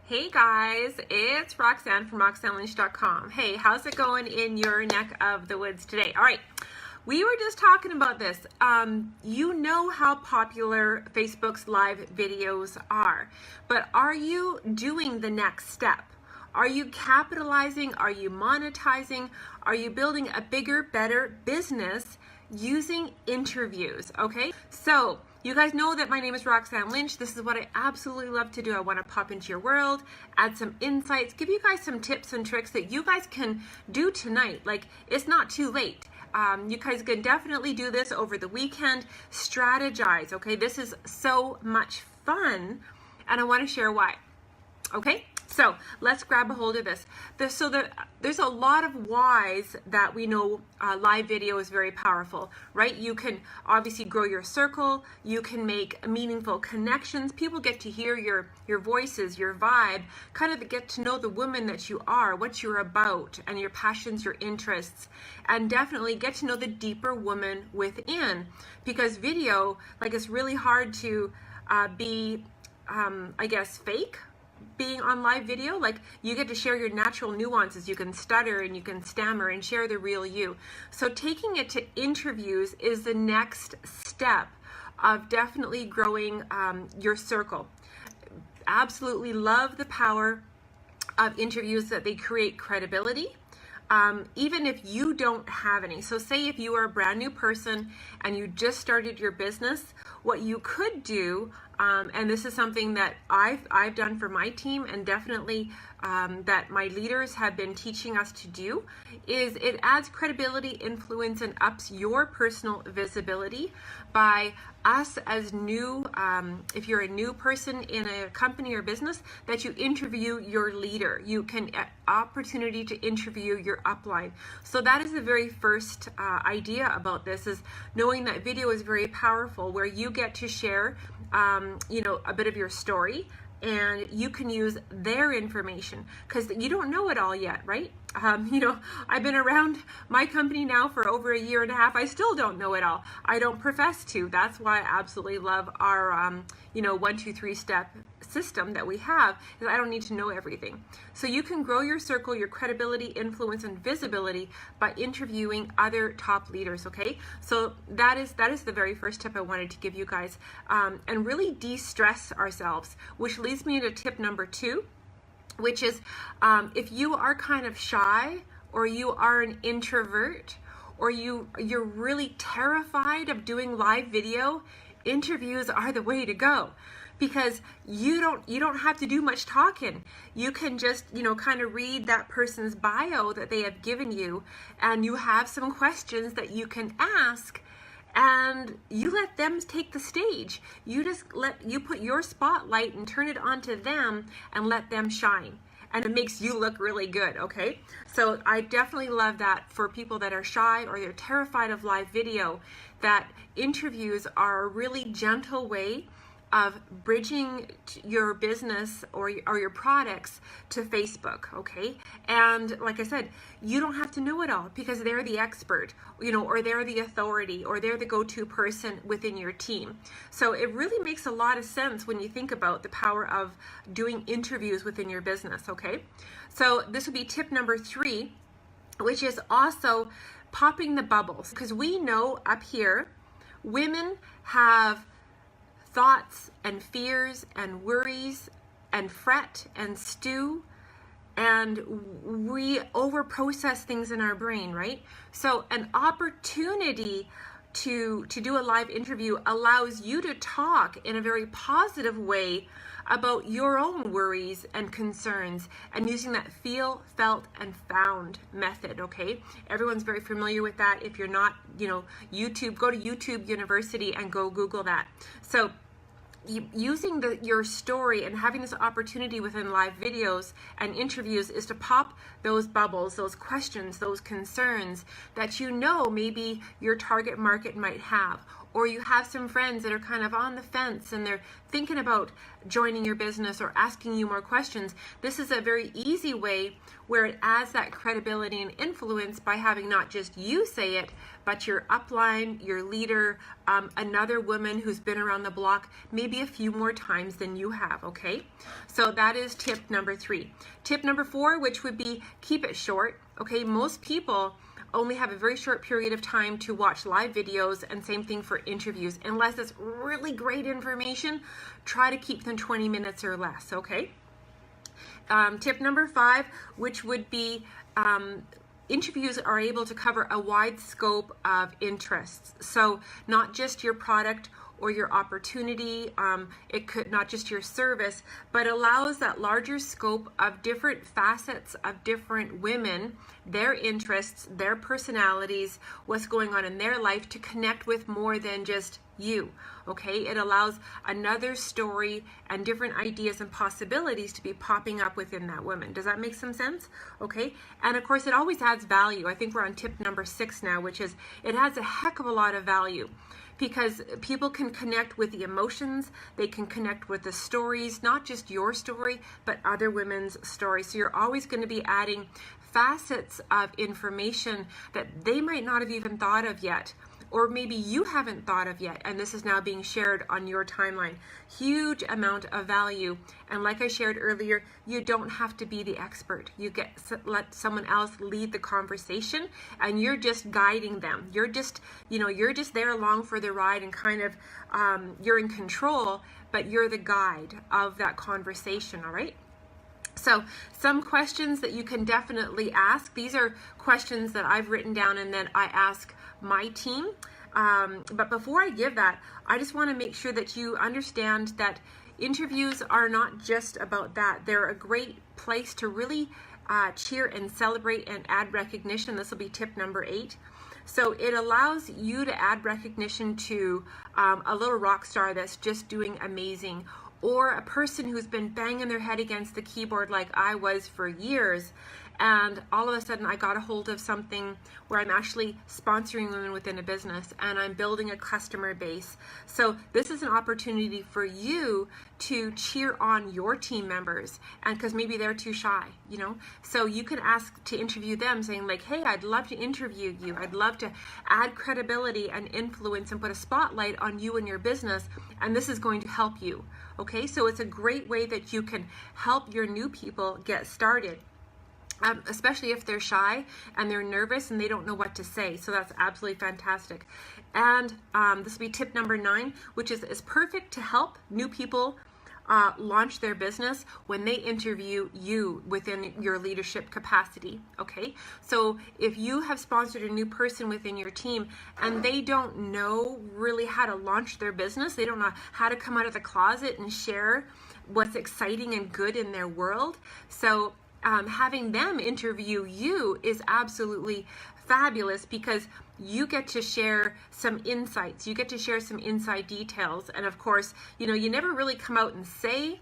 Hey guys, it's Roxanne from RoxanneLynch.com. Hey, how's it going in your neck of the woods today? All right, we were just talking about this. You know how popular Facebook's live videos are, but are you doing the next step? Are you capitalizing? Are you monetizing? Are you building a bigger, better business using interviews? Okay, so you guys know that my name is Roxanne Lynch. This is what I absolutely love to do. I want to pop into your world, add some insights, give you guys some tips and tricks that you guys can do tonight. Like, it's not too late. You guys can definitely do this over the weekend. Strategize, okay? This is so much fun, and I want to share why. Okay, so let's grab a hold of this. There's a lot of whys that we know live video is very powerful, right? You can obviously grow your circle. You can make meaningful connections. People get to hear your voices, your vibe, kind of get to know the woman that you are, what you're about, and your passions, your interests, and definitely get to know the deeper woman within. Because video, like, it's really hard to be, I guess, fake. Being on live video, like, you get to share your natural nuances. You can stutter and you can stammer and share the real you. So taking it to interviews is the next step of definitely growing your circle. Absolutely love the power of interviews, that they create credibility. Even if you don't have any. So say if you are a brand new person and you just started your business, what you could do, and this is something that I've done for my team, and definitely that my leaders have been teaching us to do, is it adds credibility, influence, and ups your personal visibility by us as new, if you're a new person in a company or business, that you interview your leader. You can opportunity to interview your upline. So that is the very first idea about this, is knowing that video is very powerful, where you get to share a bit of your story, and you can use their information, because you don't know it all yet, right? I've been around my company now for over a year and a half. I still don't know it all. I don't profess to. That's why I absolutely love our 1, 2, 3 step system that we have, is I don't need to know everything. So you can grow your circle, your credibility, influence, and visibility by interviewing other top leaders. Okay, so that is the very first tip I wanted to give you guys, and really de-stress ourselves, which leads me into tip number 2, which is if you are kind of shy, or you are an introvert, or you're really terrified of doing live video, interviews are the way to go, because you don't have to do much talking. You can just kind of read that person's bio that they have given you, and you have some questions that you can ask, and you let them take the stage. You put your spotlight and turn it onto them and let them shine. And it makes you look really good, okay? So I definitely love that for people that are shy or they're terrified of live video, that interviews are a really gentle way of bridging your business or your products to Facebook, okay? And like I said, you don't have to know it all, because they're the expert, or they're the authority, or they're the go-to person within your team. So it really makes a lot of sense when you think about the power of doing interviews within your business, okay? So this would be tip number 3, which is also popping the bubbles, because we know up here, women have thoughts and fears and worries and fret and stew, and we over process things in our brain, right? So an opportunity to do a live interview allows you to talk in a very positive way about your own worries and concerns, and using that feel, felt, and found method, okay? Everyone's very familiar with that. If you're not, YouTube, go to YouTube University and go Google that. So using your story and having this opportunity within live videos and interviews is to pop those bubbles, those questions, those concerns that maybe your target market might have, or you have some friends that are kind of on the fence and they're thinking about joining your business or asking you more questions, this is a very easy way where it adds that credibility and influence by having not just you say it, but your upline, your leader, another woman who's been around the block maybe a few more times than you have, okay? So that is tip number 3. Tip number 4, which would be keep it short, okay? Most people only have a very short period of time to watch live videos, and same thing for interviews. Unless it's really great information, try to keep them 20 minutes or less, okay? Tip number 5, which would be interviews are able to cover a wide scope of interests. So not just your product or your opportunity, it could not just your service, but allows that larger scope of different facets of different women, their interests, their personalities, what's going on in their life to connect with more than just you, okay? It allows another story and different ideas and possibilities to be popping up within that woman. Does that make some sense? Okay, and of course it always adds value. I think we're on tip number 6 now, which is it adds a heck of a lot of value, because people can connect with the emotions, they can connect with the stories, not just your story, but other women's stories. So you're always going to be adding facets of information that they might not have even thought of yet, or maybe you haven't thought of yet, and this is now being shared on your timeline. Huge amount of value, and like I shared earlier, you don't have to be the expert. You let someone else lead the conversation, and you're just guiding them. You're just there along for the ride, and kind of you're in control, but you're the guide of that conversation. All right. So some questions that you can definitely ask. These are questions that I've written down and then I ask my team. But before I give that, I just want to make sure that you understand that interviews are not just about that. They're a great place to really cheer and celebrate and add recognition. This will be tip number 8. So it allows you to add recognition to a little rock star that's just doing amazing, or a person who's been banging their head against the keyboard like I was for years, and all of a sudden I got a hold of something where I'm actually sponsoring women within a business and I'm building a customer base. So this is an opportunity for you to cheer on your team members, and because maybe they're too shy, so you can ask to interview them, saying like, hey, I'd love to interview you. I'd love to add credibility and influence and put a spotlight on you and your business, and this is going to help you. Okay, so it's a great way that you can help your new people get started. Especially if they're shy and they're nervous and they don't know what to say. So that's absolutely fantastic. And this will be tip number 9, which is perfect to help new people launch their business when they interview you within your leadership capacity. Okay, so if you have sponsored a new person within your team and they don't know really how to launch their business, they don't know how to come out of the closet and share what's exciting and good in their world, so having them interview you is absolutely fabulous, because you get to share some insights, you get to share some inside details, and of course, you never really come out and say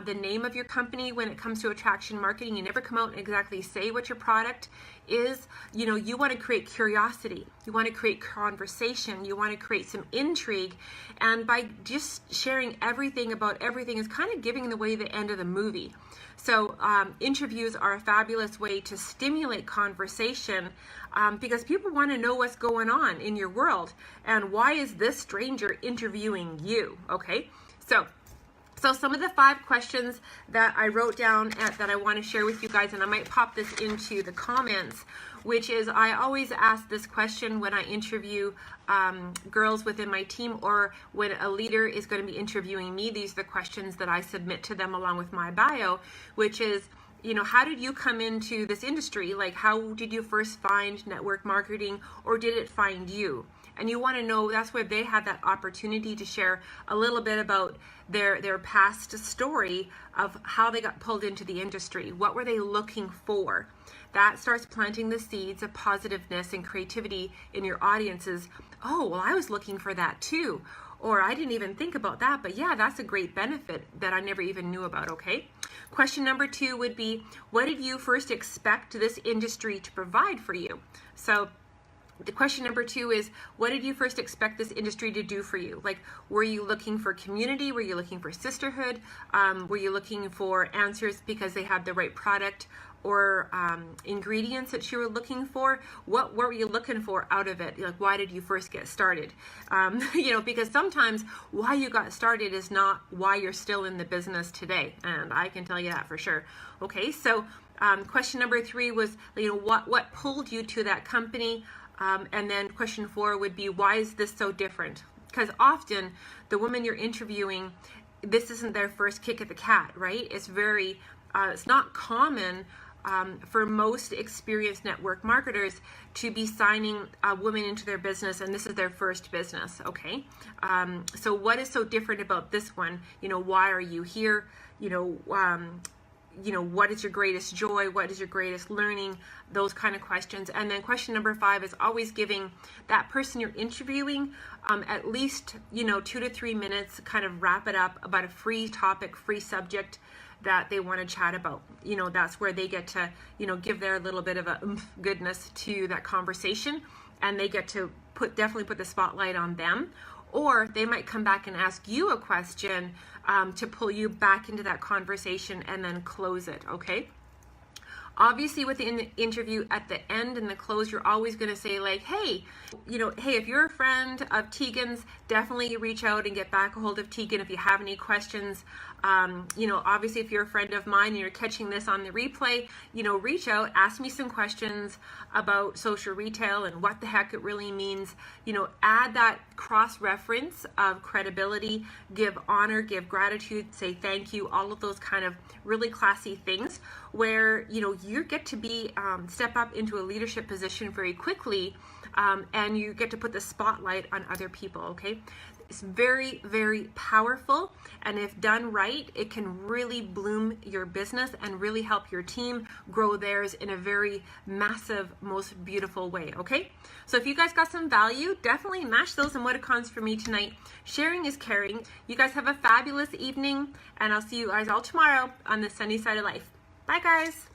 the name of your company when it comes to attraction marketing. You never come out and exactly say what your product is. You want to create curiosity, you want to create conversation, you want to create some intrigue, and by just sharing everything about everything is kind of giving away the end of the movie. So interviews are a fabulous way to stimulate conversation, because people want to know what's going on in your world and why is this stranger interviewing you. Okay, so some of the 5 questions that I wrote down that I want to share with you guys, and I might pop this into the comments, which is I always ask this question when I interview girls within my team, or when a leader is going to be interviewing me. These are the questions that I submit to them along with my bio, which is, how did you come into this industry? Like, how did you first find network marketing, or did it find you? And you want to know, that's where they had that opportunity to share a little bit about their past story of how they got pulled into the industry. What were they looking for? That starts planting the seeds of positiveness and creativity in your audiences. Oh, well, I was looking for that too. Or I didn't even think about that, but yeah, that's a great benefit that I never even knew about, okay? Question number 2 would be, what did you first expect this industry to provide for you? So The question number 2 is, what did you first expect this industry to do for you? Like, were you looking for community? Were you looking for sisterhood? Were you looking for answers because they had the right product or ingredients that you were looking for? What were you looking for out of it? Like, why did you first get started? Because sometimes why you got started is not why you're still in the business today, and I can tell you that for sure. Okay, so question number 3 was, what pulled you to that company? And then question 4 would be, why is this so different? Because often the women you're interviewing, this isn't their first kick at the cat, right? It's very, it's not common for most experienced network marketers to be signing a woman into their business, and this is their first business, okay? So what is so different about this one? Why are you here? What is your greatest joy? What is your greatest learning? Those kind of questions. And then question number 5 is always giving that person you're interviewing at least, 2 to 3 minutes, kind of wrap it up about a free topic, free subject that they want to chat about. That's where they get to, give their little bit of a goodness to that conversation, and they get to definitely put the spotlight on them. Or they might come back and ask you a question to pull you back into that conversation and then close it, okay? Obviously, with the interview at the end and the close, you're always going to say like, hey, if you're a friend of Tegan's, definitely reach out and get back a hold of Tegan if you have any questions. Obviously, if you're a friend of mine and you're catching this on the replay, reach out, ask me some questions about social retail and what the heck it really means. Add that cross-reference of credibility, give honor, give gratitude, say thank you, all of those kind of really classy things where, you get to be, step up into a leadership position very quickly, and you get to put the spotlight on other people, okay? It's very, very powerful, and if done right, it can really bloom your business and really help your team grow theirs in a very massive, most beautiful way, okay? So if you guys got some value, definitely mash those emoticons for me tonight. Sharing is caring. You guys have a fabulous evening, and I'll see you guys all tomorrow on the sunny side of life. Bye, guys.